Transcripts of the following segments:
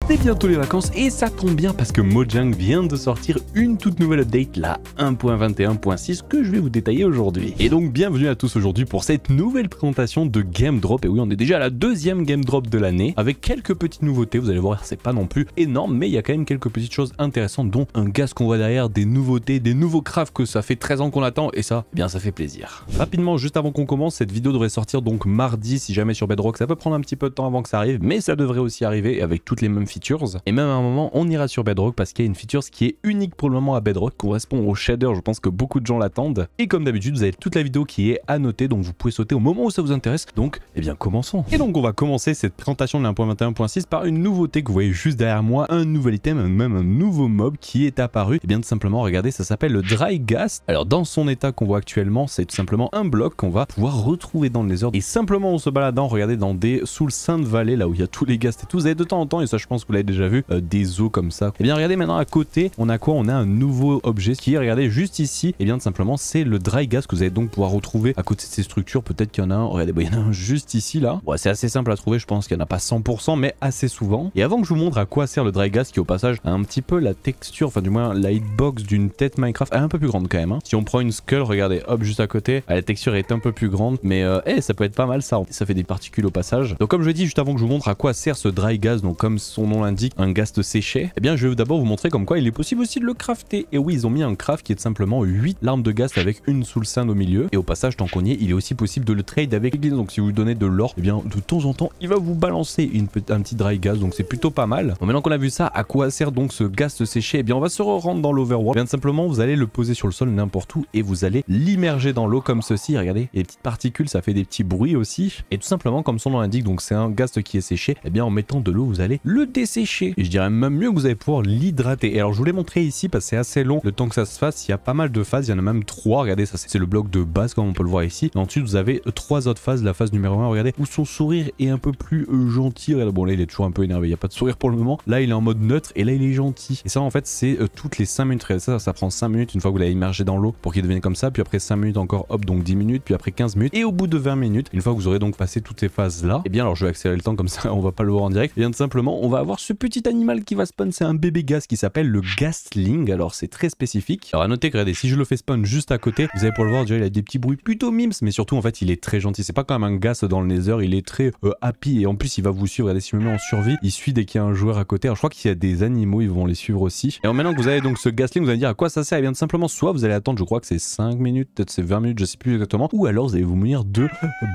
C'est bientôt les vacances et ça tombe bien parce que Mojang vient de sortir une toute nouvelle update, la 1.21.6 que je vais vous détailler aujourd'hui. Et donc bienvenue à tous aujourd'hui pour cette nouvelle présentation de Game Drop. Et oui, on est déjà à la deuxième Game Drop de l'année avec quelques petites nouveautés. Vous allez voir, c'est pas non plus énorme, mais il y a quand même quelques petites choses intéressantes, dont un gaz qu'on voit derrière, des nouveautés, des nouveaux crafts que ça fait 13 ans qu'on attend et ça, eh bien ça fait plaisir. Rapidement, juste avant qu'on commence, cette vidéo devrait sortir donc mardi si jamais sur Bedrock. Ça peut prendre un petit peu de temps avant que ça arrive, mais ça devrait aussi arriver avec toutes les mêmes features. Et même à un moment, on ira sur Bedrock parce qu'il y a une feature qui est unique pour le moment à Bedrock, correspond au shader. Je pense que beaucoup de gens l'attendent. Et comme d'habitude, vous avez toute la vidéo qui est annotée, donc vous pouvez sauter au moment où ça vous intéresse. Donc, eh bien, commençons. Et donc, on va commencer cette présentation de la 1.21.6 par une nouveauté que vous voyez juste derrière moi, un nouvel item, même un nouveau mob qui est apparu. Et bien, tout simplement, regardez, ça s'appelle le Dry Ghast. Alors, dans son état qu'on voit actuellement, c'est tout simplement un bloc qu'on va pouvoir retrouver dans le Nether. Et simplement, en se baladant, regardez, dans des sous le Sainte Vallée, là où il y a tous les ghasts et tout, vous avez de temps en temps, et ça, je pense que vous l'avez déjà vu, des os comme ça. Et bien, regardez maintenant à côté, on a quoi? On a un nouveau objet qui est, regardez, juste ici. Et bien, tout simplement, c'est le Dry Ghast que vous allez donc pouvoir retrouver à côté de ces structures. Peut-être qu'il y en a un, regardez, bah, il y en a un juste ici, là. Ouais, c'est assez simple à trouver, je pense qu'il n'y en a pas 100%, mais assez souvent. Et avant que je vous montre à quoi sert le Dry Ghast, qui au passage a un petit peu la texture, enfin du moins la hitbox d'une tête Minecraft, elle est un peu plus grande quand même, hein. Si on prend une skull, regardez, hop, juste à côté, la texture est un peu plus grande, mais ça peut être pas mal ça. Ça fait des particules au passage. Donc comme je dis juste avant que je vous montre à quoi sert ce Dry Ghast, donc comme son nom l'indique, un ghast séché, eh bien je vais d'abord vous montrer comme quoi il est possible aussi de le crafter. Et oui, ils ont mis un craft qui est tout simplement 8 larmes de ghast avec une soul sand au milieu. Et au passage, tant qu'on y est, il est aussi possible de le trade avec l'église. Donc si vous lui donnez de l'or, eh bien de temps en temps, il va vous balancer un petit Dry Ghast. Donc c'est plutôt pas mal. Bon, maintenant qu'on a vu ça, à quoi sert donc ce ghast séché? Eh bien on va se rendre dans l'overworld. Bien simplement, vous allez le poser sur le sol n'importe où et vous allez l'immerger dans l'eau comme ceci. Regardez, les petites particules, ça fait des petits bruits aussi. Et tout simplement, comme son nom l'indique, donc c'est un ghast qui est séché. Eh bien en mettant de l'eau, vous allez le dessécher. Et je dirais même mieux que vous allez pouvoir l'hydrater. Et alors je vous l'ai montré ici parce que c'est assez long le temps que ça se fasse. Il y a pas mal de phases, il y en a même 3. Regardez, ça c'est le bloc de base comme on peut le voir ici. Et ensuite vous avez 3 autres phases. La phase numéro 1, regardez, où son sourire est un peu plus gentil. Regardez, bon là il est toujours un peu énervé, il n'y a pas de sourire pour le moment. Là il est en mode neutre et là il est gentil. Et ça en fait c'est toutes les 5 minutes. Regardez, ça prend 5 minutes une fois que vous l'avez immergé dans l'eau pour qu'il devienne comme ça. Puis après 5 minutes encore, hop, donc 10 minutes. Puis après 15 minutes. Et au bout de 20 minutes, une fois que vous aurez donc passé toutes ces phases là, et bien alors je vais accélérer le temps comme ça on va pas le voir en direct. Et bien tout simplement on va avoir ce petit animal qui va spawn. C'est un bébé ghast qui s'appelle le Ghastling. Alors c'est très spécifique. Alors à noter que regardez, si je le fais spawn juste à côté, vous allez pouvoir le voir, déjà il a des petits bruits plutôt mimes, mais surtout en fait il est très gentil. C'est pas comme un ghast dans le Nether, il est très happy et en plus il va vous suivre. Regardez, si je me mets en survie, il suit dès qu'il y a un joueur à côté. Alors je crois qu'il y a des animaux, ils vont les suivre aussi. Et alors, maintenant que vous avez donc ce Ghastling, vous allez dire à quoi ça sert? Et bien tout simplement, soit vous allez attendre, je crois que c'est 5 minutes, peut-être c'est 20 minutes, je sais plus exactement, ou alors vous allez vous munir de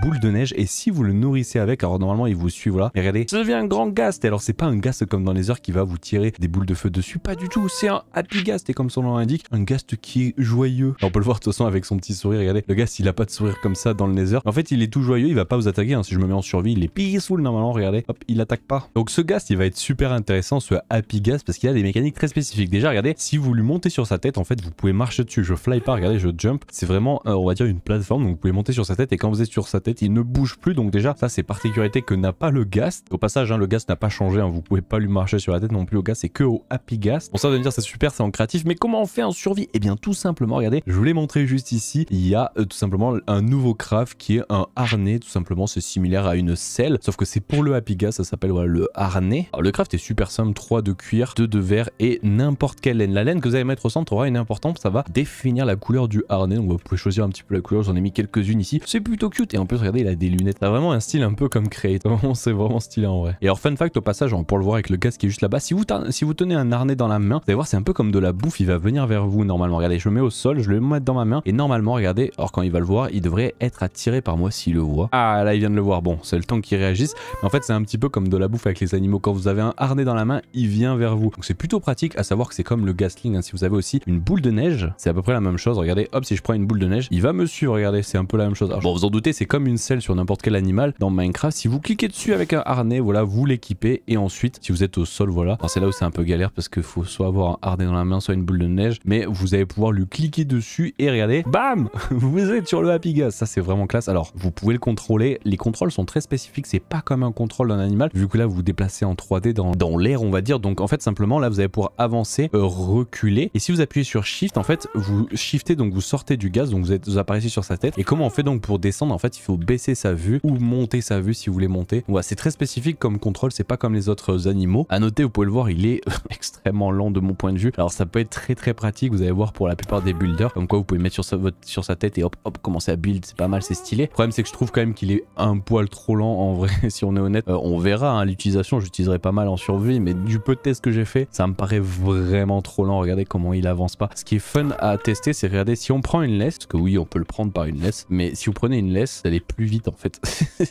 boules de neige et si vous le nourrissez avec, alors normalement il vous suit, voilà. Et regardez, ça devient un grand ghast. Et alors c'est pas un ghast comme dans les heures qui va vous tirer des boules de feu dessus, pas du tout, c'est un happy ghast et comme son nom l'indique, un ghast qui est joyeux. Alors, on peut le voir de toute façon avec son petit sourire, regardez, le ghast il a pas de sourire comme ça dans le Nether. En fait il est tout joyeux, il va pas vous attaquer, hein. Si je me mets en survie, il est peaceful normalement, regardez, hop, il attaque pas. Donc ce ghast il va être super intéressant, ce happy ghast, parce qu'il a des mécaniques très spécifiques. Déjà regardez, si vous lui montez sur sa tête, en fait vous pouvez marcher dessus. Je fly pas, regardez, je jump, c'est vraiment on va dire une plateforme, donc vous pouvez monter sur sa tête et quand vous êtes sur sa tête il ne bouge plus. Donc déjà ça c'est particularité que n'a pas le ghast. Au passage hein, le ghast n'a pas changé, hein. Vous pouvez pas lui marcher sur la tête non plus au ghast, c'est que au happy ghast. Bon ça vous allez me dire c'est super, c'est en créatif, mais comment on fait en survie? Et bien tout simplement, regardez, je vous l'ai montré juste ici, il y a tout simplement un nouveau craft qui est un harnais. Tout simplement c'est similaire à une selle, sauf que c'est pour le happy ghast, ça s'appelle voilà, le harnais. Alors le craft est super simple, 3 de cuir, 2 de verre et n'importe quelle laine. La laine que vous allez mettre au centre aura une importance, ça va définir la couleur du harnais. Donc vous pouvez choisir un petit peu la couleur, j'en ai mis quelques-unes ici, c'est plutôt cute. Et en plus regardez, il a des lunettes, ça a vraiment un style un peu comme Create, c'est vraiment stylé en vrai. Et alors fun fact au passage, pour le voir avec le ghast qui est juste là-bas, si vous tenez un harnais dans la main, vous allez voir c'est un peu comme de la bouffe, il va venir vers vous normalement. Regardez, je le mets au sol, je le mets dans ma main et normalement regardez, alors quand il va le voir, il devrait être attiré par moi s'il le voit. Ah là il vient de le voir, bon c'est le temps qu'il réagisse, mais en fait c'est un petit peu comme de la bouffe avec les animaux. Quand vous avez un harnais dans la main, il vient vers vous, donc c'est plutôt pratique. À savoir que c'est comme le Ghastling, hein. Si vous avez aussi une boule de neige, c'est à peu près la même chose. Regardez, hop, si je prends une boule de neige, il va me suivre, regardez, c'est un peu la même chose. Alors, bon vous en doutez, c'est comme une selle sur n'importe quel animal dans Minecraft. Si vous cliquez dessus avec un harnais, voilà, vous l'équipez et ensuite si vous êtes au sol, voilà, c'est là où c'est un peu galère parce qu'il faut soit avoir un harnais dans la main, soit une boule de neige, mais vous allez pouvoir lui cliquer dessus et regardez, bam, vous êtes sur le happy ghast. Ça c'est vraiment classe. Alors vous pouvez le contrôler, les contrôles sont très spécifiques, c'est pas comme un contrôle d'un animal vu que là vous vous déplacez en 3D dans l'air on va dire. Donc en fait simplement là vous allez pouvoir avancer, reculer et si vous appuyez sur shift en fait vous shiftez, donc vous sortez du gaz, donc vous apparaissez sur sa tête. Et comment on fait donc pour descendre? En fait il faut baisser sa vue ou monter sa vue si vous voulez monter. Voilà, c'est très spécifique comme contrôle, c'est pas comme les autres d'autres animaux. À noter, vous pouvez le voir, il est extrêmement lent de mon point de vue. Alors ça peut être très pratique, vous allez voir, pour la plupart des builders, comme quoi vous pouvez mettre sur sa tête et hop commencer à build, c'est pas mal, c'est stylé. Le problème c'est que je trouve quand même qu'il est un poil trop lent en vrai, si on est honnête. On verra hein, l'utilisation, j'utiliserai pas mal en survie, mais du peu de tests que j'ai fait, ça me paraît vraiment trop lent. Regardez comment il avance pas. Ce qui est fun à tester, c'est regarder si on prend une laisse, parce que oui on peut le prendre par une laisse, mais si vous prenez une laisse, ça allait plus vite en fait.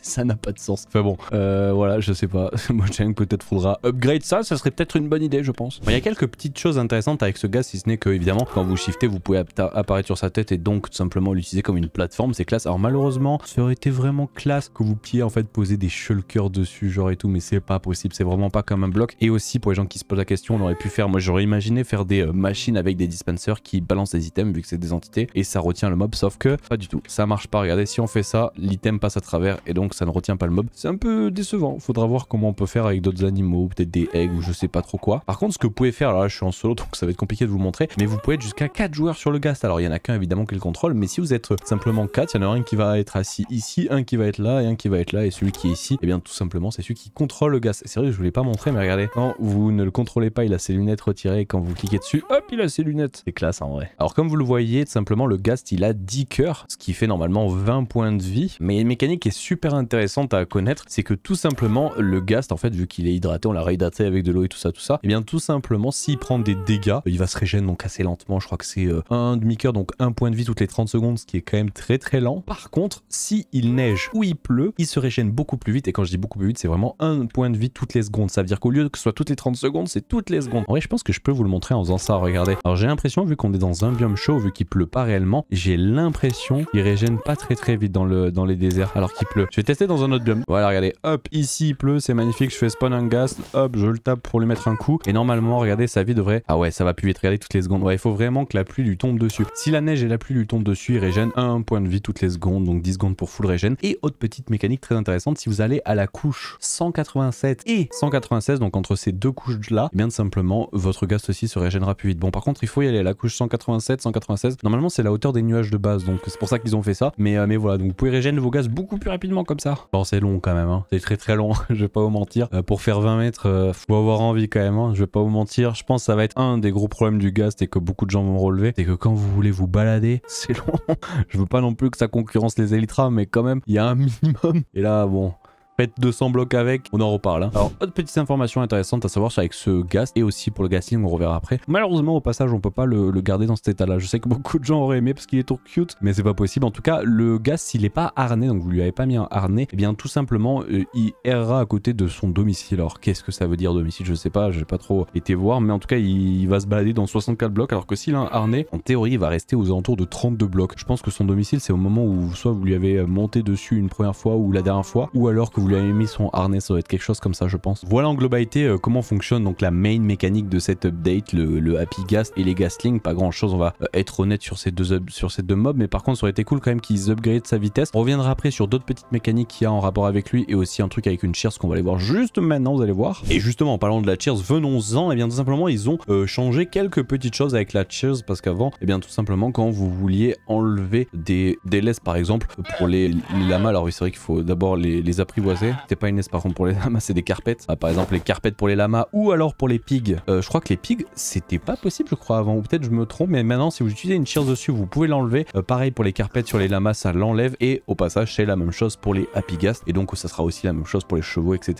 Ça n'a pas de sens. Enfin bon, voilà, je sais pas. Mojang peut-être faudra upgrade ça serait peut-être une bonne idée je pense. Bon, il y a quelques petites choses intéressantes avec ce gars, si ce n'est que évidemment quand vous shiftez vous pouvez apparaître sur sa tête et donc tout simplement l'utiliser comme une plateforme, c'est classe. Alors malheureusement ça aurait été vraiment classe que vous puissiez en fait poser des shulkers dessus genre et tout, mais c'est pas possible, c'est vraiment pas comme un bloc. Et aussi pour les gens qui se posent la question, on aurait pu faire, moi j'aurais imaginé faire des machines avec des dispensers qui balancent des items vu que c'est des entités et ça retient le mob, sauf que pas du tout, ça marche pas. Regardez, si on fait ça, l'item passe à travers et donc ça ne retient pas le mob. C'est un peu décevant, faudra voir comment on peut faire avec d'autres animaux, peut-être des eggs ou je sais pas trop quoi. Par contre ce que vous pouvez faire, alors là je suis en solo donc ça va être compliqué de vous montrer, mais vous pouvez être jusqu'à 4 joueurs sur le ghast. Alors il y en a qu'un évidemment qui le contrôle, mais si vous êtes simplement 4, il y en a un qui va être assis ici, un qui va être là et un qui va être là, et celui qui est ici, et bien tout simplement c'est celui qui contrôle le ghast. C'est vrai, je vous l'ai pas montré, mais regardez, quand vous ne le contrôlez pas, il a ses lunettes retirées, et quand vous cliquez dessus, hop, il a ses lunettes. C'est classe en vrai. Alors comme vous le voyez, tout simplement le ghast il a 10 cœurs, ce qui fait normalement 20 points de vie, mais une mécanique qui est super intéressante à connaître, c'est que tout simplement le ghast en fait, vu qu'il est hydraté, on l'a réhydraté avec de l'eau et tout ça, et bien tout simplement s'il prend des dégâts, il va se régénérer donc assez lentement, je crois que c'est un demi-cœur, donc un point de vie toutes les 30 secondes, ce qui est quand même très lent. Par contre, si il neige ou il pleut, il se régène beaucoup plus vite, et quand je dis beaucoup plus vite, c'est vraiment un point de vie toutes les secondes. Ça veut dire qu'au lieu que ce soit toutes les 30 secondes, c'est toutes les secondes. En vrai, je pense que je peux vous le montrer en faisant ça, regardez. Alors j'ai l'impression, vu qu'on est dans un biome chaud, vu qu'il pleut pas réellement, j'ai l'impression qu'il régène pas très vite dans les déserts alors qu'il pleut. Je vais tester dans un autre biome. Voilà, regardez, hop, ici il pleut, c'est magnifique, je fais spawn un ghast, hop, je le tape pour lui mettre un coup, et normalement, regardez, sa vie devrait... Ah ouais, ça va plus vite, regardez, toutes les secondes. Ouais, il faut vraiment que la pluie lui tombe dessus. Si la neige et la pluie lui tombent dessus, il régène un point de vie toutes les secondes, donc 10 secondes pour full régène. Et autre petite mécanique très intéressante, si vous allez à la couche 187 et 196, donc entre ces deux couches là, bien simplement votre ghast aussi se régénera plus vite. Bon, par contre il faut y aller à la couche 187, 196, normalement c'est la hauteur des nuages de base, donc c'est pour ça qu'ils ont fait ça, mais voilà, donc vous pouvez régénérer vos ghasts beaucoup plus rapidement comme ça. Bon, c'est long quand même, hein. C'est très long, je vais pas vous mentir, pour faire 20 mètres, faut avoir envie quand même, hein. Je vais pas vous mentir, je pense que ça va être un des gros problèmes du ghast et que beaucoup de gens vont relever, c'est que quand vous voulez vous balader, c'est long. Je veux pas non plus que ça concurrence les Elytras, mais quand même il y a un minimum, et là bon, faites 200 blocs avec, on en reparle. Hein. Alors, autre petite information intéressante à savoir avec ce ghast, et aussi pour le ghastling, on reverra après. Malheureusement, au passage, on peut pas le garder dans cet état-là. Je sais que beaucoup de gens auraient aimé parce qu'il est trop cute, mais c'est pas possible. En tout cas, le ghast, s'il est pas harné, donc vous lui avez pas mis un harnais, et bien tout simplement, il errera à côté de son domicile. Alors, qu'est-ce que ça veut dire domicile? Je sais pas, j'ai pas trop été voir, mais en tout cas, il va se balader dans 64 blocs, alors que s'il a un harnais, en théorie, il va rester aux alentours de 32 blocs. Je pense que son domicile, c'est au moment où soit vous lui avez monté dessus une première fois ou la dernière fois, ou alors que vous lui avez mis son harnais, ça doit être quelque chose comme ça je pense. Voilà en globalité comment fonctionne donc la main mécanique de cette update, le Happy Ghast et les Ghastlings. Pas grand chose, on va être honnête sur ces deux mobs, mais par contre ça aurait été cool quand même qu'ils upgradent sa vitesse. On reviendra après sur d'autres petites mécaniques qu'il y a en rapport avec lui, et aussi un truc avec une cheers qu'on va aller voir juste maintenant, vous allez voir. Et justement en parlant de la cheers, venons-en, et bien tout simplement ils ont changé quelques petites choses avec la cheers, parce qu'avant, et bien tout simplement quand vous vouliez enlever des laisses par exemple pour les lamas, alors oui c'est vrai qu'il faut d'abord les apprivoiser. C'était pas une laisse par contre pour les lamas, c'est des carpettes. Par exemple les carpettes pour les lamas, ou alors pour les pigs. Je crois que les pigs c'était pas possible je crois avant, ou peut-être je me trompe, mais maintenant si vous utilisez une cheers dessus vous pouvez l'enlever. Pareil pour les carpettes sur les lamas, ça l'enlève, et au passage c'est la même chose pour les Happy Ghast, et donc ça sera aussi la même chose pour les chevaux, etc.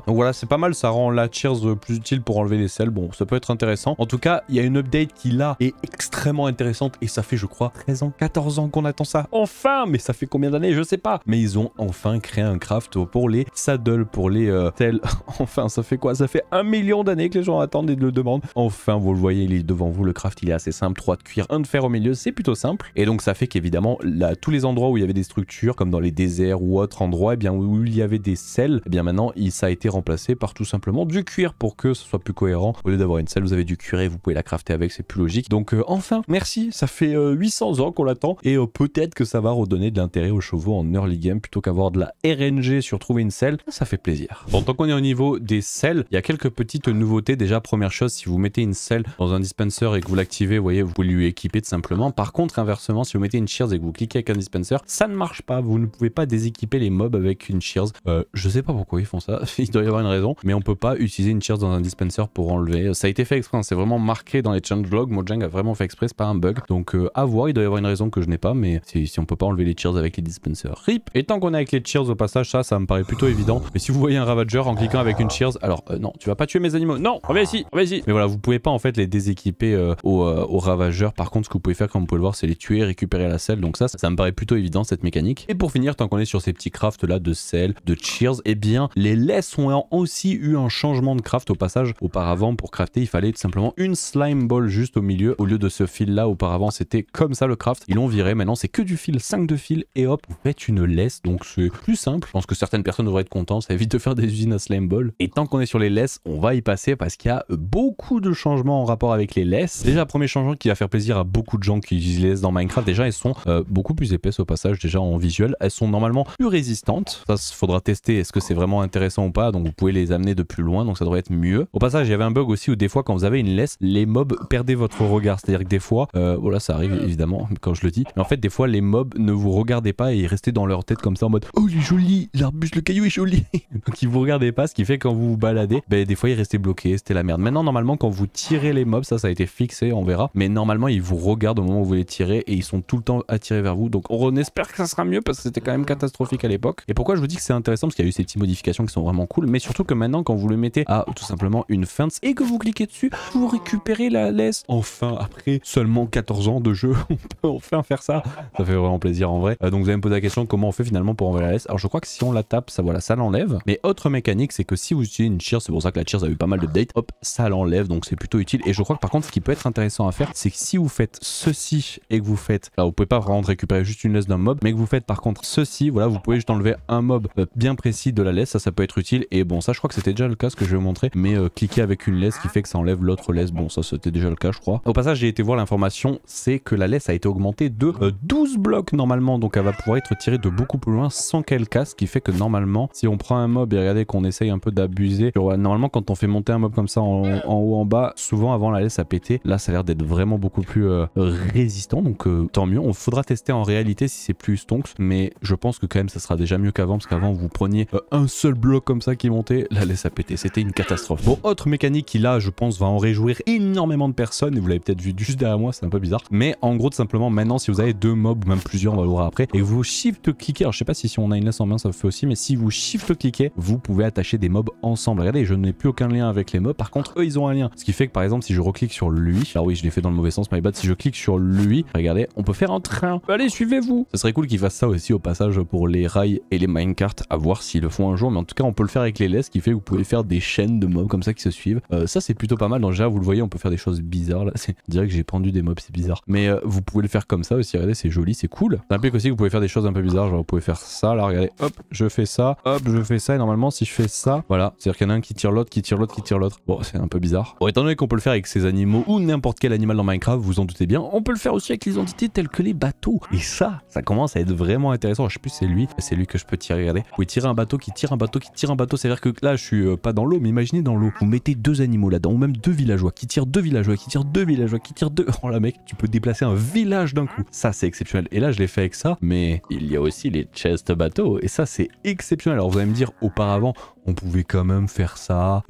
Donc voilà, c'est pas mal, ça rend la cheers plus utile pour enlever les selles. Bon, ça peut être intéressant. En tout cas, il y a une update qui là est extrêmement intéressante, et ça fait je crois 13 ans, 14 ans qu'on attend ça. Enfin, mais ça fait combien d'années, je sais pas. Mais ils ont enfin créé un craft pour les saddles, pour les tels. Enfin, ça fait quoi? Ça fait 1 million d'années que les gens attendent et le demandent. Enfin, vous le voyez, il est devant vous, le craft il est assez simple, 3 de cuir, 1 de fer au milieu, c'est plutôt simple. Et donc ça fait qu'évidemment, là, tous les endroits où il y avait des structures, comme dans les déserts ou autres endroits, et bien où il y avait des selles, et bien maintenant ça a été remplacé par tout simplement du cuir pour que ce soit plus cohérent. Au lieu d'avoir une selle, vous avez du cuir et vous pouvez la crafter avec, c'est plus logique. Donc enfin, merci, ça fait 800 ans qu'on l'attend, et peut-être que ça va redonner de l'intérêt aux chevaux en early game plutôt qu'avoir de la RNG sur trouver une selle, ça fait plaisir. Bon, tant qu'on est au niveau des selles, il y a quelques petites nouveautés. Déjà, première chose, si vous mettez une selle dans un dispenser et que vous l'activez, vous voyez, vous pouvez lui équiper tout simplement. Par contre, inversement, si vous mettez une shears et que vous cliquez avec un dispenser, ça ne marche pas. Vous ne pouvez pas déséquiper les mobs avec une shears. Je sais pas pourquoi ils font ça, il doit y avoir une raison, mais on peut pas utiliser une shears dans un dispenser pour enlever. Ça a été fait exprès, hein. C'est vraiment marqué dans les changelogs. Mojang a vraiment fait exprès, c'est pas un bug. Donc à voir, il doit y avoir une raison que je n'ai pas, mais si on peut pas enlever les shears avec les dispensers. RIP. Et tant qu'on est avec les shears au passage, ça me paraît plutôt évident. Mais si vous voyez un ravager en cliquant avec une shears, alors non, tu vas pas tuer mes animaux. Non, reviens ici, reviens ici. Mais voilà, vous pouvez pas en fait les déséquiper aux ravageurs. Par contre, ce que vous pouvez faire, comme vous pouvez le voir, c'est les tuer, récupérer la selle. Donc ça me paraît plutôt évident cette mécanique. Et pour finir, tant qu'on est sur ces petits crafts là de selle, de shears, eh bien les laisses ont aussi eu un changement de craft au passage. Auparavant, pour crafter, il fallait tout simplement une slime ball juste au milieu. Au lieu de ce fil là, auparavant c'était comme ça le craft. Ils l'ont viré, maintenant c'est que du fil, 5 de fil et hop, vous faites une laisse. Donc c'est plus simple. Je pense que certaines personnes devraient être contentes, ça évite de faire des usines à slime ball. Et tant qu'on est sur les laisses, on va y passer parce qu'il y a beaucoup de changements en rapport avec les laisses. Déjà, premier changement qui va faire plaisir à beaucoup de gens qui utilisent les laisses dans Minecraft, déjà elles sont beaucoup plus épaisses au passage, déjà en visuel. Elles sont normalement plus résistantes. Ça, faudra tester, est-ce que c'est vraiment intéressant ou pas. Donc vous pouvez les amener de plus loin, donc ça devrait être mieux. Au passage, il y avait un bug aussi où des fois quand vous avez une laisse, les mobs perdaient votre regard. C'est-à-dire que des fois, voilà, ça arrive évidemment quand je le dis, mais en fait des fois les mobs ne vous regardaient pas et ils restaient dans leur tête comme ça en mode oh il est joli, l'arbuste, le caillou est joli. Donc ils vous regardaient pas, ce qui fait quand vous vous baladez, ben, des fois ils restaient bloqués, c'était la merde. Maintenant normalement quand vous tirez les mobs, ça a été fixé, on verra, mais normalement ils vous regardent au moment où vous les tirez et ils sont tout le temps attirés vers vous. Donc on espère que ça sera mieux parce que c'était quand même catastrophique à l'époque. Et pourquoi je vous dis que c'est intéressant, parce qu'il y a eu ces petites modifications qui sont vraiment cool, mais surtout que maintenant quand vous le mettez à tout simplement une fence et que vous cliquez dessus, vous récupérez la laisse. Enfin, après seulement 14 ans de jeu, on peut enfin faire ça. Ça fait vraiment plaisir en vrai. Donc vous allez me poser la question comment on fait finalement pour enlever la laisse. Alors je crois que si on la tape, ça voilà, ça l'enlève. Mais autre mécanique, c'est que si vous utilisez une shears, c'est pour ça que la shears a eu pas mal d'updates, hop, ça l'enlève, donc c'est plutôt utile. Et je crois que par contre, ce qui peut être intéressant à faire, c'est que si vous faites ceci et que vous faites, là vous pouvez pas vraiment récupérer juste une laisse d'un mob, mais que vous faites par contre ceci, voilà, vous pouvez juste enlever un mob bien précis de la laisse, ça peut être utile. Et bon, ça je crois que c'était déjà le cas, ce que je vais vous montrer, mais cliquer avec une laisse qui fait que ça enlève l'autre laisse, bon ça c'était déjà le cas je crois. Au passage, j'ai été voir l'information, c'est que la laisse a été augmentée de 12 blocs normalement, donc elle va pouvoir être tirée de beaucoup plus loin sans qu'elle casse, ce qui fait que normalement, si on prend un mob et regardez qu'on essaye un peu d'abuser, normalement quand on fait monter un mob comme ça en haut en bas, souvent avant la laisse a pété, là ça a l'air d'être vraiment beaucoup plus résistant, donc tant mieux. On faudra tester en réalité si c'est plus stonks, mais je pense que quand même ça sera déjà mieux qu'avant, parce qu'avant vous preniez un seul bloc comme ça qui montait, la laisse a pété, c'était une catastrophe. Bon, autre mécanique qui là je pense va en réjouir énormément de personnes, et vous l'avez peut-être vu juste derrière moi, c'est un peu bizarre, mais en gros tout simplement maintenant si vous avez deux mobs ou même plusieurs, on va le voir après, et vous shift cliquez, alors je sais pas si on a une laisse en main ça le fait aussi, mais si vous shift cliquez, vous pouvez attacher des mobs ensemble. Regardez, je n'ai plus aucun lien avec les mobs, par contre eux ils ont un lien, ce qui fait que par exemple si je reclique sur lui, alors oui je l'ai fait dans le mauvais sens, my bad, si je clique sur lui, regardez, on peut faire un train, allez suivez-vous. Ce serait cool qu'ils fassent ça aussi au passage pour les rails et les minecarts, à voir s'ils le font un jour, mais en tout cas on peut le faire avec les laisses, ce qui fait que vous pouvez faire des chaînes de mobs comme ça qui se suivent. Ça c'est plutôt pas mal, donc déjà vous le voyez, on peut faire des choses bizarres là, je dirais que j'ai pendu des mobs, c'est bizarre, mais vous pouvez le faire comme ça aussi, regardez, c'est joli, c'est cool. Ça implique aussi que vous pouvez faire des choses un peu bizarres, genre vous pouvez faire ça là, regardez, hop, je fais ça, hop, je fais ça, et normalement si je fais ça, voilà, c'est à dire qu'il y en a un qui tire l'autre, qui tire l'autre, qui tire l'autre. Bon, c'est un peu bizarre. Bon, étant donné qu'on peut le faire avec ces animaux ou n'importe quel animal dans Minecraft, vous en doutez bien, on peut le faire aussi avec les entités telles que les bateaux. Et ça commence à être vraiment intéressant. Je sais plus, c'est lui que je peux tirer, regardez. Vous pouvez tirer un bateau qui tire un bateau qui tire un bateau, c'est à dire que là je suis pas dans l'eau, mais imaginez dans l'eau, vous mettez deux animaux là-dedans, ou même deux villageois qui tirent deux villageois, qui tirent deux villageois, qui tirent deux... Oh là mec, tu peux déplacer un village d'un coup. Ça c'est exceptionnel. Et là je l'ai fait avec ça, mais il y a aussi les chest bateaux, et ça c'est exceptionnel. Alors vous allez me dire, auparavant, on pouvait quand même faire ça,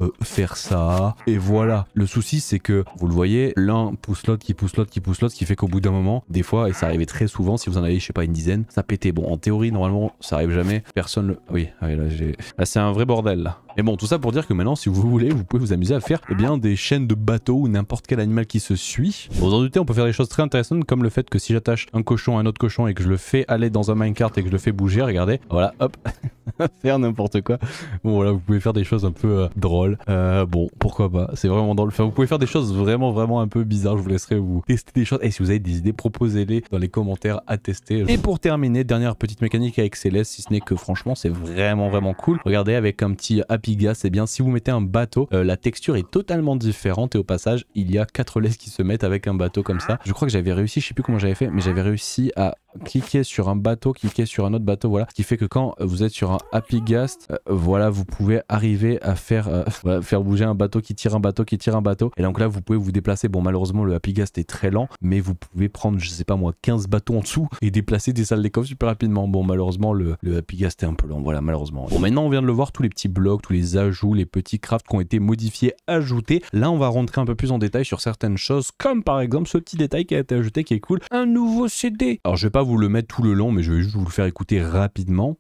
et voilà. Le souci c'est que, vous le voyez, l'un pousse l'autre, qui pousse l'autre, qui pousse l'autre, ce qui fait qu'au bout d'un moment, des fois, et ça arrivait très souvent, si vous en avez, je sais pas, une dizaine, ça pétait. Bon, en théorie, normalement, ça arrive jamais, personne le... Oui, là c'est un vrai bordel là. Mais bon, tout ça pour dire que maintenant, si vous voulez, vous pouvez vous amuser à faire bien des chaînes de bateaux ou n'importe quel animal qui se suit. Bon, vous en doutez, on peut faire des choses très intéressantes, comme le fait que si j'attache un cochon à un autre cochon et que je le fais aller dans un minecart et que je le fais bouger, regardez, voilà, hop, faire n'importe quoi. Bon voilà, vous pouvez faire des choses un peu drôles. Bon, pourquoi pas, c'est vraiment drôle. Enfin, vous pouvez faire des choses vraiment un peu bizarres, je vous laisserai vous tester des choses. Et si vous avez des idées, proposez-les dans les commentaires à tester. Et pour terminer, dernière petite mécanique avec Céleste, si ce n'est que franchement, c'est vraiment cool. Regardez, avec un petit Happy Gas, c'est bien, si vous mettez un bateau, la texture est totalement différente et au passage, il y a 4 laisses qui se mettent avec un bateau comme ça. Je crois que j'avais réussi, je sais plus comment j'avais fait, mais j'avais réussi à cliquez sur un bateau, cliquez sur un autre bateau, voilà. Ce qui fait que quand vous êtes sur un Happy Ghast, voilà, vous pouvez arriver à faire, voilà, faire bouger un bateau qui tire un bateau qui tire un bateau. Et donc là, vous pouvez vous déplacer. Bon, malheureusement, le Happy Ghast est très lent, mais vous pouvez prendre, je sais pas moi, 15 bateaux en dessous et déplacer des salles des coffres super rapidement. Bon, malheureusement, le Happy Ghast est un peu lent, voilà, malheureusement. Bon, maintenant, on vient de le voir, tous les petits blocs, tous les ajouts, les petits crafts qui ont été modifiés, ajoutés. Là, on va rentrer un peu plus en détail sur certaines choses, comme par exemple ce petit détail qui a été ajouté qui est cool, un nouveau CD. Alors, je vais pas vous le mettre tout le long, mais je vais juste vous le faire écouter rapidement.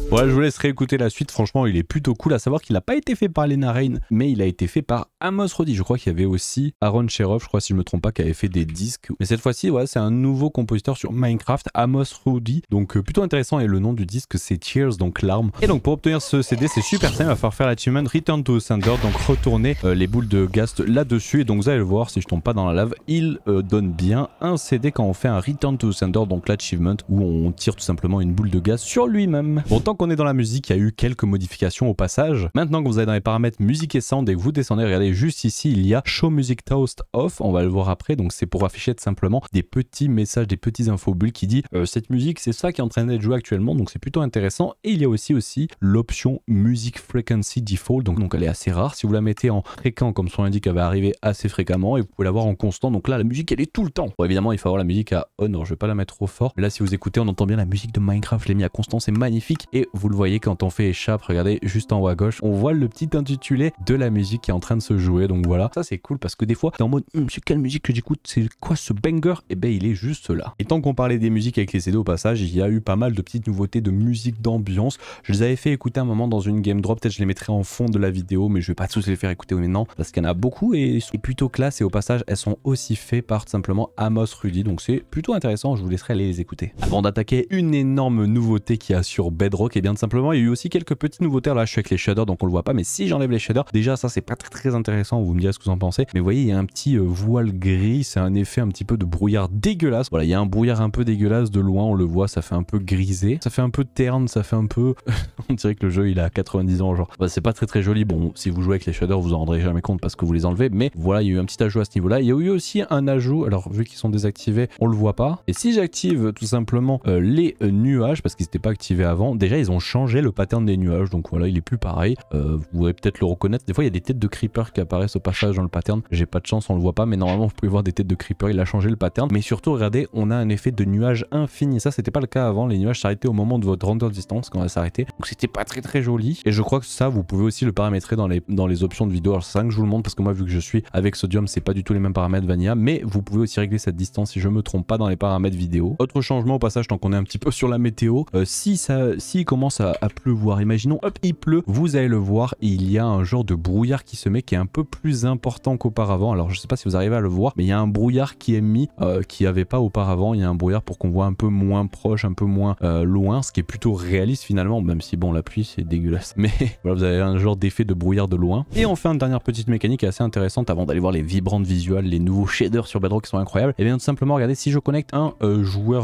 Ouais, je vous laisserai écouter la suite. Franchement, il est plutôt cool. À savoir qu'il n'a pas été fait par Lena Raine, mais il a été fait par Amos Roddy. Je crois qu'il y avait aussi Aaron Cheroff, je crois, si je me trompe pas, qui avait fait des disques. Mais cette fois-ci, ouais, c'est un nouveau compositeur sur Minecraft, Amos Roddy. Donc, plutôt intéressant. Et le nom du disque, c'est Tears, donc larmes. Et donc, pour obtenir ce CD, c'est super simple. Il va falloir faire l'achievement Return to Sender. Donc, retourner les boules de Ghast là-dessus. Et donc, vous allez le voir, si je tombe pas dans la lave, il donne bien un CD quand on fait un Return to Sender. Donc, l'achievement où on tire tout simplement une boule de Ghast sur lui-même. Bon, tant qu'on est dans la musique, il y a eu quelques modifications au passage. Maintenant que vous allez dans les paramètres musique et sound et que vous descendez, regardez juste ici, il y a Show Music Toast Off, on va le voir après. Donc c'est pour afficher tout simplement des petits messages, des petits infobulles qui dit cette musique, c'est ça qui est en train d'être joué actuellement, donc c'est plutôt intéressant. Et il y a aussi l'option Music Frequency Default, donc elle est assez rare. Si vous la mettez en fréquent, comme son indique, elle va arriver assez fréquemment, et vous pouvez l'avoir en constant. Donc là, la musique, elle est tout le temps. Bon, évidemment, il faut avoir la musique à on. Alors, je vais pas la mettre trop fort, mais là, si vous écoutez, on entend bien la musique de Minecraft. Je l'ai mis à constant, c'est magnifique. Et vous le voyez quand on fait échappe, regardez juste en haut à gauche, on voit le petit intitulé de la musique qui est en train de se jouer. Donc voilà, ça c'est cool parce que des fois t'es en mode c'est quelle musique que j'écoute, c'est quoi ce banger? Et ben il est juste là. Et tant qu'on parlait des musiques avec les CD au passage, il y a eu pas mal de petites nouveautés de musique d'ambiance. Je les avais fait écouter un moment dans une game drop, peut-être je les mettrai en fond de la vidéo, mais je vais pas tous les faire écouter maintenant parce qu'il y en a beaucoup et c'est plutôt classe. Et au passage elles sont aussi faites par tout simplement Amos Roddy, donc c'est plutôt intéressant, je vous laisserai aller les écouter. Avant d'attaquer une énorme nouveauté qu'il y a sur Bedrock, et bien tout simplement il y a eu aussi quelques petites nouveautés. Là je suis avec les shaders donc on le voit pas, mais si j'enlève les shaders, déjà ça c'est pas très intéressant, vous me direz ce que vous en pensez, mais vous voyez il y a un petit voile gris, c'est un effet un petit peu de brouillard dégueulasse. Voilà, il y a un brouillard un peu dégueulasse de loin, on le voit, ça fait un peu grisé, ça fait un peu terne, ça fait un peu on dirait que le jeu il a 90 ans genre. Bah, c'est pas très joli. Bon, si vous jouez avec les shaders vous en rendrez jamais compte parce que vous les enlevez, mais voilà, il y a eu un petit ajout à ce niveau là. Il y a eu aussi un ajout, alors vu qu'ils sont désactivés on le voit pas, et si j'active tout simplement les nuages parce qu'ils n'étaient pas activés avant, déjà ils ont changé le pattern des nuages, donc voilà, il est plus pareil. Vous pourrez peut-être le reconnaître, des fois il y a des têtes de creeper qui apparaissent au passage dans le pattern, j'ai pas de chance, on le voit pas, mais normalement vous pouvez voir des têtes de creeper, il a changé le pattern. Mais surtout regardez, on a un effet de nuage infini, ça c'était pas le cas avant, les nuages s'arrêtaient au moment de votre render distance quand elle s'arrêtait, donc c'était pas très joli. Et je crois que ça vous pouvez aussi le paramétrer dans les options de vidéo. Alors c'est ça que je vous le montre parce que moi vu que je suis avec Sodium c'est pas du tout les mêmes paramètres Vanilla, mais vous pouvez aussi régler cette distance si je me trompe pas dans les paramètres vidéo. Autre changement au passage, tant qu'on est un petit peu sur la météo, s'il commence à pleuvoir, imaginons hop il pleut, vous allez le voir, il y a un genre de brouillard qui se met qui est un peu plus important qu'auparavant. Alors je sais pas si vous arrivez à le voir, mais il y a un brouillard qui est mis qui n'y avait pas auparavant. Il y a un brouillard pour qu'on voit un peu moins proche, un peu moins loin, ce qui est plutôt réaliste finalement, même si bon la pluie c'est dégueulasse, mais voilà, vous avez un genre d'effet de brouillard de loin. Et enfin une dernière petite mécanique assez intéressante avant d'aller voir les vibrantes visuelles, les nouveaux shaders sur Bedrock qui sont incroyables. Et bien tout simplement regardez, si je connecte un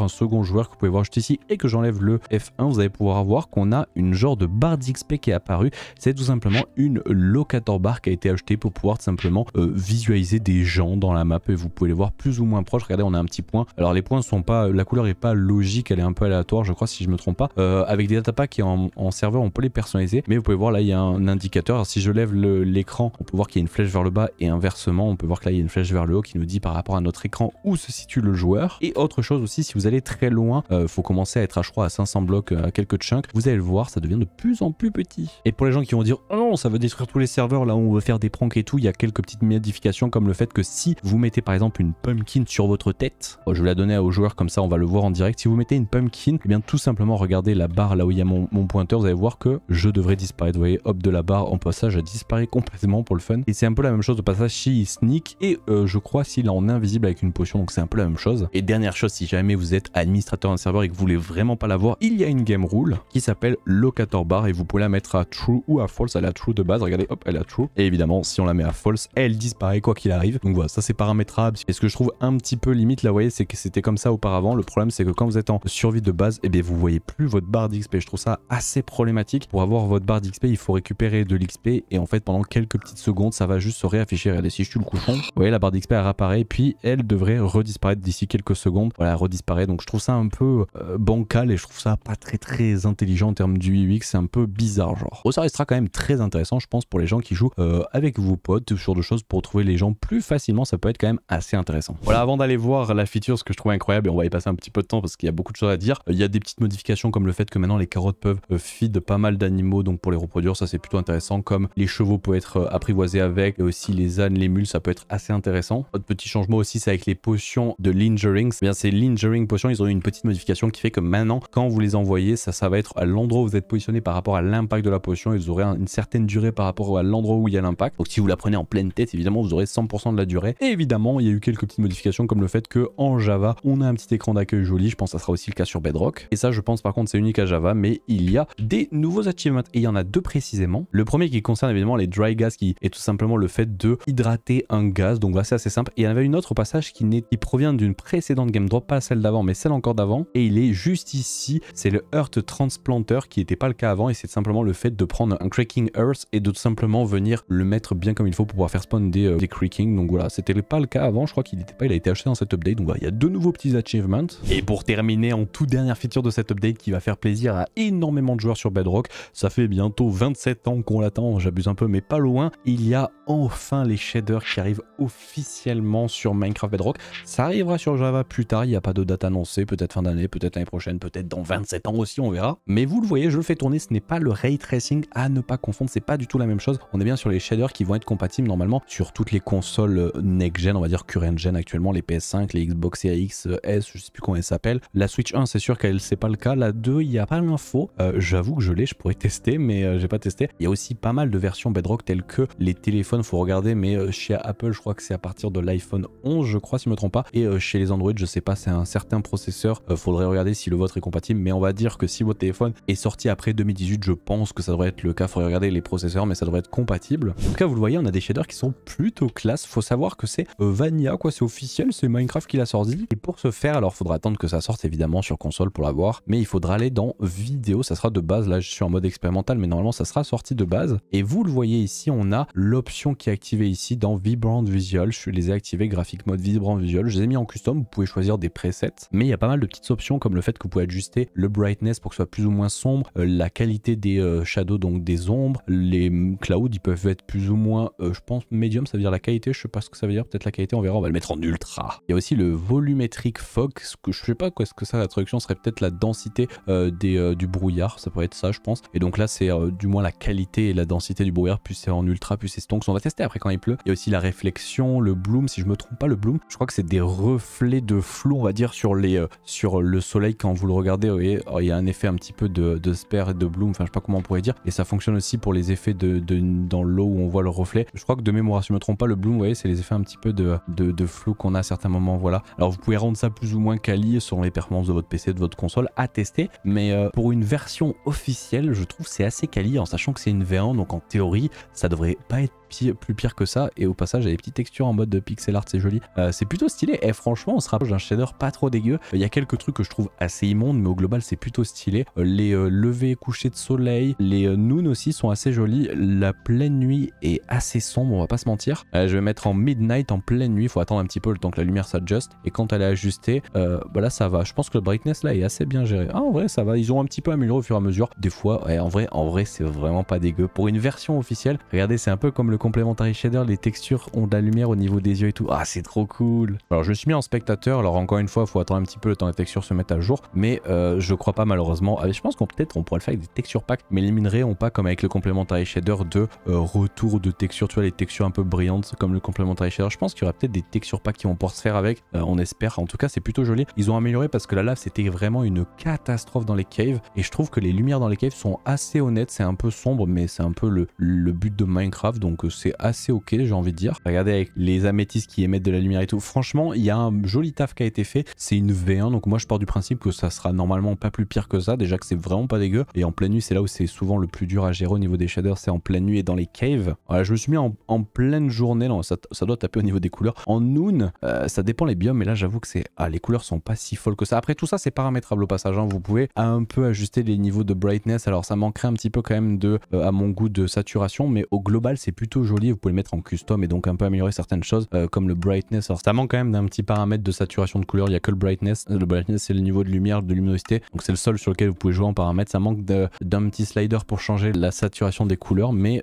second joueur que vous pouvez voir juste ici et que j'enlève le F1, vous allez pouvoir voir qu'on a une genre de barre d'XP qui est apparue. C'est tout simplement une locator bar qui a été ajoutée pour pouvoir tout simplement visualiser des gens dans la map et vous pouvez les voir plus ou moins proches. Regardez, on a un petit point. Alors les points sont pas, la couleur est pas logique, elle est un peu aléatoire je crois si je me trompe pas. Avec des datapacks qui en serveur on peut les personnaliser, mais vous pouvez voir là il y a un indicateur. Alors si je lève l'écran on peut voir qu'il y a une flèche vers le bas et inversement on peut voir que là il y a une flèche vers le haut qui nous dit par rapport à notre écran où se situe le joueur. Et autre chose aussi, si vous allez très loin, faut commencer à être je crois à 500 blocs, à quelques chunks, vous allez le voir, ça devient de plus en plus petit. Et pour les gens qui vont dire oh non ça veut détruire tous les serveurs, là où on veut faire des pranks et tout, il y a quelques petites modifications comme le fait que si vous mettez par exemple une pumpkin sur votre tête, je vais la donner aux joueurs comme ça on va le voir en direct, si vous mettez une pumpkin, et bien tout simplement regardez la barre là où il y a mon pointeur, vous allez voir que je devrais disparaître. Vous voyez, hop, de la barre en passage, elle disparaît complètement pour le fun. Et c'est un peu la même chose au passage si il sneak et je crois s'il est en invisible avec une potion, donc c'est un peu la même chose. Et dernière chose, si jamais vous êtes administrateur d'un serveur et que vous voulez vraiment pas l'avoir, il y a une game rule qui s'appelle Locator Bar et vous pouvez la mettre à True ou à False. Elle est à True de base, regardez, hop, elle est à True. Et évidemment, si on la met à False, elle disparaît quoi qu'il arrive. Donc voilà, ça c'est paramétrable. Et ce que je trouve un petit peu limite là, vous voyez, c'est que c'était comme ça auparavant. Le problème, c'est que quand vous êtes en survie de base, eh bien vous voyez plus votre barre d'XP. Je trouve ça assez problématique. Pour avoir votre barre d'XP, il faut récupérer de l'XP et en fait, pendant quelques petites secondes, ça va juste se réafficher. Regardez, si je tue le cochon, vous voyez, la barre d'XP elle réapparaît et puis elle devrait redisparaître d'ici quelques secondes. Voilà, elle redisparaît. Donc je trouve ça un peu bancal et je trouve ça pas très intelligent en termes du UX. C'est un peu bizarre, genre. Bon, ça restera quand même très intéressant, je pense, pour les gens qui jouent avec vos potes sur des choses pour trouver les gens plus facilement. Ça peut être quand même assez intéressant. Voilà, avant d'aller voir la feature, ce que je trouve incroyable, et on va y passer un petit peu de temps parce qu'il y a beaucoup de choses à dire. Il y a des petites modifications comme le fait que maintenant les carottes peuvent feed pas mal d'animaux, donc pour les reproduire, ça c'est plutôt intéressant. Comme les chevaux peuvent être apprivoisés avec, et aussi les ânes, les mules, ça peut être assez intéressant. Autre petit changement aussi, c'est avec les potions de lingering. Eh bien, ces lingering potions, ils ont eu une petite modification qui fait que maintenant, quand vous les envoyez, ça va être à l'endroit où vous êtes positionné par rapport à l'impact de la potion. Ils auraient une certaine durée par rapport à l'endroit où il y a l'impact. Donc si vous la prenez en pleine tête, évidemment, vous aurez 100% de la durée. Et évidemment, il y a eu quelques petites modifications comme le fait que en Java, on a un petit écran d'accueil joli. Je pense que ça sera aussi le cas sur Bedrock. Et ça, je pense par contre, c'est unique à Java, mais il y a des nouveaux achievements. Et il y en a deux précisément. Le premier qui concerne évidemment les dry gas, qui est tout simplement le fait de hydrater un gaz. Donc voilà, c'est assez simple. Et il y en avait une autre au passage qui provient d'une précédente game drop, pas celle d'avant, mais celle encore d'avant. Et il est juste ici. C'est le Earth Transplanter qui n'était pas le cas avant. Et c'est simplement le fait de prendre un Cracking Earth et de tout simplement venir le mettre bien comme il faut pour pouvoir faire spawn des Cracking. Donc voilà, c'était pas le cas avant. Je crois qu'il n'était pas, il a été acheté dans cette update. Donc voilà, il y a deux nouveaux petits achievements. Et pour terminer, en toute dernière feature de cette update qui va faire plaisir à énormément de joueurs sur Bedrock, ça fait bientôt 27 ans qu'on l'attend, j'abuse un peu mais pas loin, il y a enfin les shaders qui arrivent officiellement sur Minecraft Bedrock. Ça arrivera sur Java plus tard, il n'y a pas de date annoncée, peut-être fin d'année, peut-être l'année prochaine, peut-être dans 27 ans aussi, on verra. Mais vous le voyez, je le fais tourner, ce n'est pas le ray tracing à ne pas confondre, c'est pas du tout la même chose. On est bien sur les shaders qui vont être compatibles normalement sur toutes les consoles next-gen, on va dire current-gen actuellement, les PS5, les Xbox Series X, S, je sais plus comment elle s'appelle. La Switch 1, c'est sûr qu'elle c'est pas le cas. La 2, il n'y a pas l'info. J'avoue que je l'ai, je pourrais tester, mais j'ai pas testé. Il y a aussi pas mal de versions Bedrock telles que les téléphones, faut regarder, mais chez Apple, je crois que c'est à partir de l'iPhone 11, je crois, si je me trompe pas. Et chez les Android, je sais pas, c'est un certain processeur. Faudrait regarder si le vôtre est compatible, mais on va dire que si votre téléphone est sorti après 2018, je pense que ça devrait être le cas. Faudrait regarder les processeurs, mais ça devrait être compatible. En tout cas, vous le voyez, on a des shaders qui sont plutôt classe. Faut savoir que c'est Vanilla, quoi, c'est officiel, c'est Minecraft qui l'a sorti. Et pour ce faire, alors faudra attendre que ça sorte évidemment sur console pour l'avoir, mais il faudra aller dans vidéo, ça sera de base. Là, je suis en mode expérimental, mais normalement, ça sera sorti de base. Et vous le voyez ici, on a l'option qui est activée ici dans Vibrant Visual. Je les ai activés, graphique mode Vibrant Visual. Je les ai mis en custom, vous pouvez choisir des presets, mais il y a pas mal de petites options comme le fait que vous pouvez ajuster le brightness pour que ce soit plus ou moins sombre, la qualité des shadows, donc des ombres, les clouds, ils peuvent être plus ou moins, je pense, medium, ça veut dire la qualité, je sais pas ce que ça veut dire, peut-être la qualité, on verra, on va le mettre en ultra. Il y a aussi le volumetric fog, ce que je sais pas quoi, ce que ça, la traduction serait peut-être la densité du brouillard, ça pourrait être ça, je pense. Et donc là, c'est du moins la qualité et la densité du brouillard, plus c'est en ultra, plus c'est stonks. On va tester après quand il pleut. Il y a aussi la réflexion, le bloom, si je me trompe pas, le bloom, je crois que c'est des reflets de flou, on va dire, sur le soleil quand vous le regardez. Vous voyez, il y a un effet un petit peu de spare et de bloom, enfin je sais pas comment on pourrait dire. Et ça fonctionne aussi pour les effets dans l'eau où on voit le reflet. Je crois que de mémoire, si je me trompe pas, le bloom, vous voyez, c'est les effets un petit peu de flou qu'on a à certains moments, voilà. Alors vous pouvez rendre ça plus ou moins quali selon les performances de votre PC, de votre console, à tester. Mais pour une version officielle, je trouve c'est assez quali, en sachant que c'est une V1, donc en théorie, ça devrait pas être plus pire que ça. Et au passage, il y a des petites textures en mode de pixel art, c'est joli. C'est plutôt stylé. Et franchement, on se rapproche d'un shader pas trop dégueu. Il y a quelques trucs que je trouve assez immondes, mais au global, c'est plutôt stylé. Les levées et couchers de soleil, les noons aussi sont assez jolis. La pleine nuit est assez sombre, on va pas se mentir. Je vais mettre en midnight, en pleine nuit. Il faut attendre un petit peu le temps que la lumière s'adjuste. Et quand elle est ajustée, bah là, ça va. Je pense que le brightness là est assez bien géré. Ah, en vrai, ça va. Ils ont un petit peu amélioré au fur et à mesure. Des fois, ouais, en vrai, c'est vraiment pas dégueu. Pour une version officielle, regardez, c'est un peu comme le complementary shader, les textures ont de la lumière au niveau des yeux et tout. Ah, c'est trop cool. Alors je me suis mis en spectateur, alors encore une fois il faut attendre un petit peu le temps que les textures se mettent à jour, mais je crois pas malheureusement. Je pense qu'on peut-être on pourrait le faire avec des textures packs, mais les minerais ont pas comme avec le complementary shader de retour de texture, tu vois, les textures un peu brillantes comme le complementary shader. Je pense qu'il y aura peut-être des textures packs qui vont pouvoir se faire avec, on espère. En tout cas c'est plutôt joli. Ils ont amélioré parce que la lave c'était vraiment une catastrophe dans les caves, et je trouve que les lumières dans les caves sont assez honnêtes. C'est un peu sombre, mais c'est un peu le but de Minecraft, donc c'est assez ok, j'ai envie de dire. Regardez avec les améthystes qui émettent de la lumière et tout. Franchement, il y a un joli taf qui a été fait. C'est une V1, donc moi je pars du principe que ça sera normalement pas plus pire que ça. Déjà que c'est vraiment pas dégueu. Et en pleine nuit, c'est là où c'est souvent le plus dur à gérer au niveau des shaders, c'est en pleine nuit et dans les caves. Voilà, je me suis mis en pleine journée, non, ça doit taper au niveau des couleurs. En noon, ça dépend les biomes, mais là j'avoue que les couleurs sont pas si folles que ça. Après tout ça, c'est paramétrable au passage, hein. Vous pouvez un peu ajuster les niveaux de brightness. Alors ça manquerait un petit peu quand même à mon goût de saturation, mais au global c'est plutôt joli. Vous pouvez le mettre en custom et donc un peu améliorer certaines choses comme le brightness. Alors ça manque quand même d'un petit paramètre de saturation de couleur. Il y a que le brightness. Le brightness c'est le niveau de lumière, de luminosité. Donc c'est le seul sur lequel vous pouvez jouer en paramètres. Ça manque d'un petit slider pour changer la saturation des couleurs, mais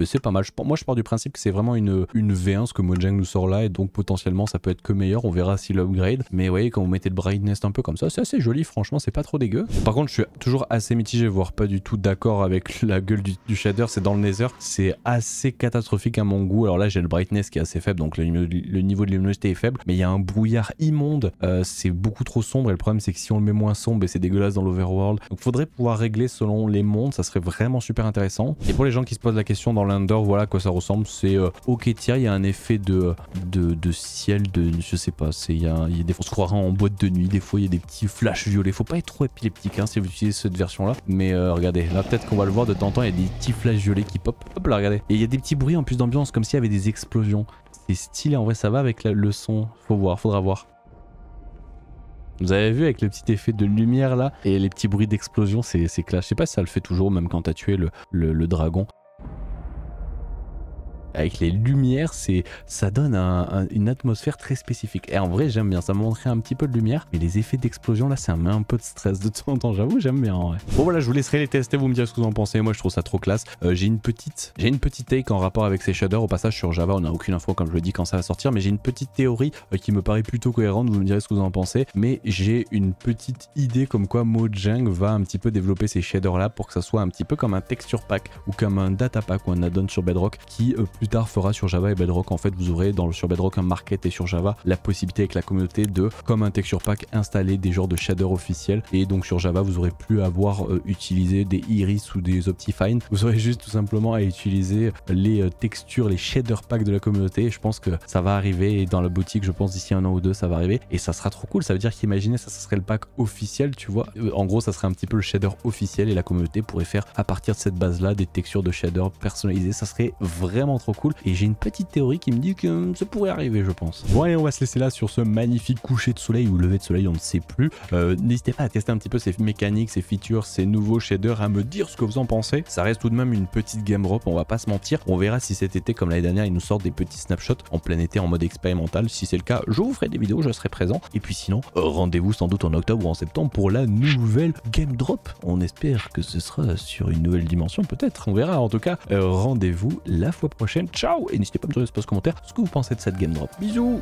c'est pas mal. Moi je pars du principe que c'est vraiment une V1 ce que Mojang nous sort là, et donc potentiellement ça peut être que meilleur. On verra si l'upgrade. Mais vous voyez, quand vous mettez le brightness un peu comme ça, c'est assez joli. Franchement, c'est pas trop dégueu. Par contre, je suis toujours assez mitigé, voire pas du tout d'accord avec la gueule du shader. C'est dans le Nether. C'est assez catastrophique à mon goût. Alors là, j'ai le brightness qui est assez faible, donc le niveau de luminosité est faible, mais il y a un brouillard immonde. C'est beaucoup trop sombre, et le problème c'est que si on le met moins sombre, c'est dégueulasse dans l'overworld. Donc faudrait pouvoir régler selon les mondes, ça serait vraiment super intéressant. Et pour les gens qui se posent la question dans l'Under, voilà à quoi ça ressemble. C'est ok tiers, il y a un effet de ciel, je sais pas, il y a des fois on se croirait en boîte de nuit, des fois il y a des petits flashs violets. Faut pas être trop épileptique hein, si vous utilisez cette version là, mais regardez, là peut-être qu'on va le voir de temps en temps, il y a des petits flashs violets qui pop, hop là regardez, et il y a des petits bruits en plus d'ambiance comme s'il y avait des explosions. C'est stylé, en vrai ça va avec le son, faudra voir. Vous avez vu avec le petit effet de lumière là et les petits bruits d'explosion, c'est clash. Je sais pas si ça le fait toujours même quand t'as tué le dragon. Avec les lumières, ça donne une atmosphère très spécifique. Et en vrai, j'aime bien. Ça me montrait un petit peu de lumière. Mais les effets d'explosion, là, ça me met un peu de stress de temps en temps. J'avoue, j'aime bien. Ouais. Bon, voilà, je vous laisserai les tester. Vous me direz ce que vous en pensez. Moi, je trouve ça trop classe. J'ai une petite take en rapport avec ces shaders. Au passage, sur Java, on n'a aucune info, comme je le dis, quand ça va sortir. Mais j'ai une petite théorie qui me paraît plutôt cohérente. Vous me direz ce que vous en pensez. Mais j'ai une petite idée comme quoi Mojang va un petit peu développer ces shaders-là pour que ça soit un petit peu comme un texture pack ou comme un data pack ou un add-on sur Bedrock qui, plus tard fera sur Java et Bedrock. En fait, vous aurez sur Bedrock un market et sur Java la possibilité avec la communauté de, comme un texture pack, installer des genres de shaders officiels. Et donc sur Java, vous aurez plus à avoir utilisé des iris ou des optifine. Vous aurez juste tout simplement à utiliser les textures, les shader packs de la communauté. Et je pense que ça va arriver, et dans la boutique, je pense d'ici un an ou deux, ça va arriver. Et ça sera trop cool. Ça veut dire qu'imaginez, ça serait le pack officiel, tu vois. En gros, ça serait un petit peu le shader officiel et la communauté pourrait faire à partir de cette base là des textures de shader personnalisées. Ça serait vraiment trop cool. Et j'ai une petite théorie qui me dit que ça pourrait arriver, je pense. Bon allez, on va se laisser là sur ce magnifique coucher de soleil ou lever de soleil, on ne sait plus. N'hésitez pas à tester un petit peu ces mécaniques, ces features, ces nouveaux shaders, à me dire ce que vous en pensez. Ça reste tout de même une petite game drop, on va pas se mentir. On verra si cet été, comme l'année dernière, ils nous sortent des petits snapshots en plein été en mode expérimental. Si c'est le cas, je vous ferai des vidéos, je serai présent. Et puis sinon, rendez-vous sans doute en octobre ou en septembre pour la nouvelle game drop. On espère que ce sera sur une nouvelle dimension, peut-être. On verra. En tout cas, rendez-vous la fois prochaine. Ciao! Et n'hésitez pas à me dire dans l'espace commentaire ce que vous pensez de cette game drop. Bisous!